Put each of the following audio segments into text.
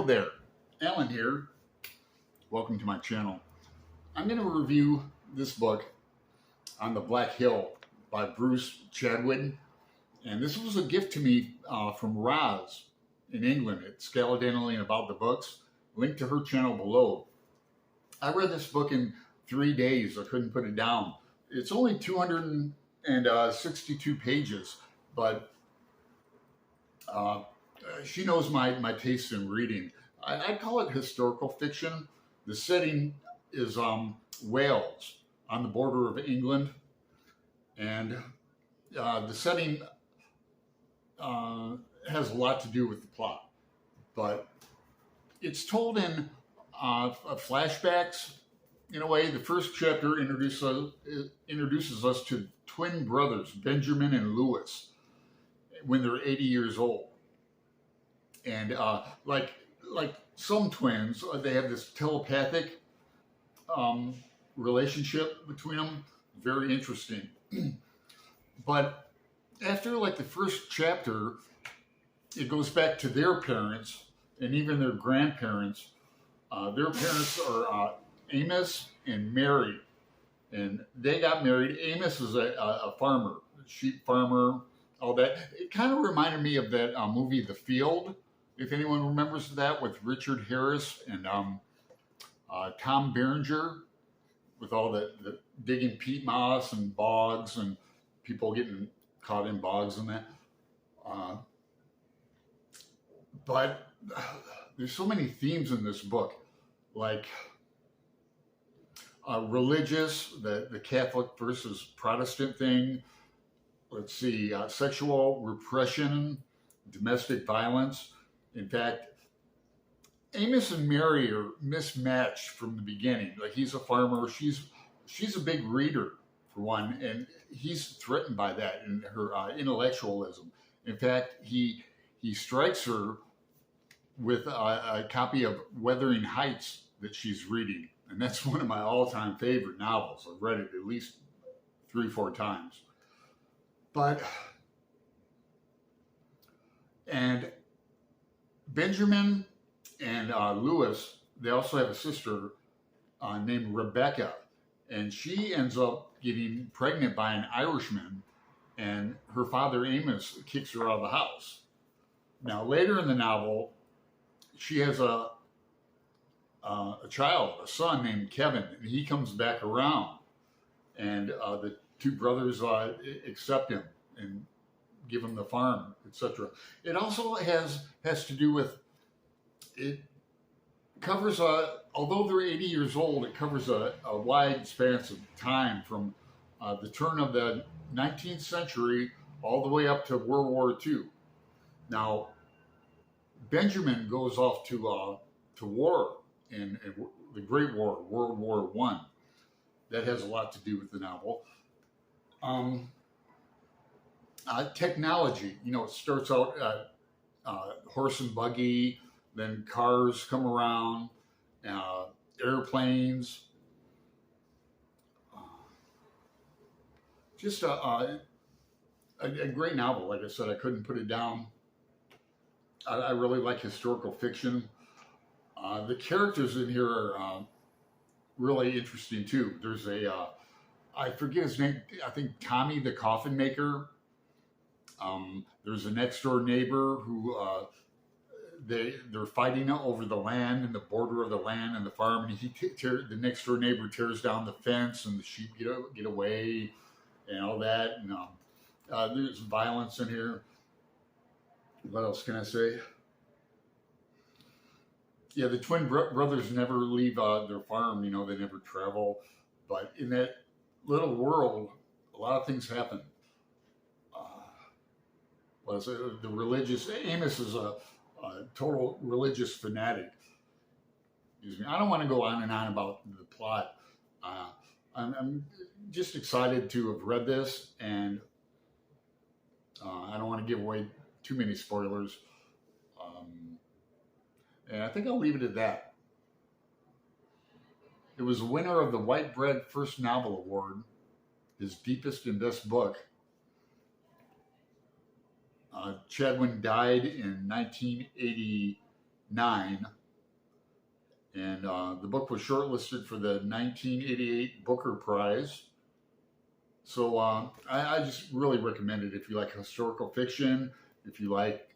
Hello there, Alan here. Welcome to my channel. I'm going to review this book, On the Black Hill by Bruce Chatwin. And this was a gift to me from Roz in England at Scaladanily and About the Books. Link to her channel below. I read this book in 3 days. I couldn't put it down. It's only 262 pages, but she knows my taste in reading. I call it historical fiction. The setting is Wales, on the border of England, and the setting has a lot to do with the plot, but it's told in flashbacks. In a way, the first chapter introduces us to twin brothers, Benjamin and Lewis, when they're 80 years old. And like some twins, they have this telepathic relationship between them. Very interesting. But after like the first chapter, it goes back to their parents and even their grandparents. Their parents are Amos and Mary, and they got married. Amos is a farmer, a sheep farmer, all that. It kind of reminded me of that movie, The Field, if anyone remembers that, with Richard Harris and Tom Berenger, with all the digging peat moss and bogs and people getting caught in bogs and that. But there's so many themes in this book, like religious, the Catholic versus Protestant thing. Let's see, sexual repression, domestic violence. In fact, Amos and Mary are mismatched from the beginning. Like, he's a farmer, she's a big reader, for one, and he's threatened by that and her intellectualism. In fact, he strikes her with a copy of Wuthering Heights that she's reading, and that's one of my all-time favorite novels. I've read it at least 3-4 times. And Benjamin and Lewis, they also have a sister named Rebecca, and she ends up getting pregnant by an Irishman, and her father Amos kicks her out of the house. Now later in the novel, she has a child, a son named Kevin, and he comes back around, and the two brothers accept him and give him the farm, etc. It also has to do with, it covers although they're 80 years old, it covers a wide span of time from the turn of the 19th century all the way up to World War II. Now, Benjamin goes off to war in the Great War, World War I. That has a lot to do with the novel. Technology, it starts out horse and buggy, then cars come around, airplanes. Just a great novel. Like I said, I couldn't put it down. I really like historical fiction. The characters in here are really interesting too. There's I forget his name, I think Tommy the Coffin Maker. There's a next door neighbor who they're fighting over the land and the border of the land and the farm, and the next door neighbor tears down the fence and the sheep get away and all that. And there's violence in here. What else can I say? Yeah, the twin brothers never leave their farm. They never travel, but in that little world, a lot of things happen. The religious, Amos is a total religious fanatic. Excuse me. I don't want to go on and on about the plot. I'm just excited to have read this, and I don't want to give away too many spoilers. And I think I'll leave it at that. It was a winner of the White Bread First Novel Award, his deepest and best book. Chatwin died in 1989, 9. And the book was shortlisted for the 1988 Booker Prize. So I just really recommend it if you like historical fiction, if you like,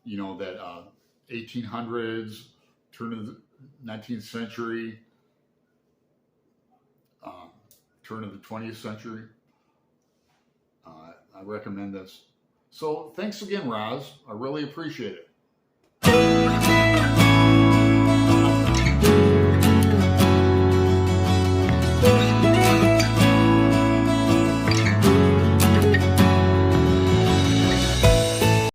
that 1800s, turn of the 19th century, turn of the 20th century. I recommend this. So thanks again, Roz. I really appreciate it.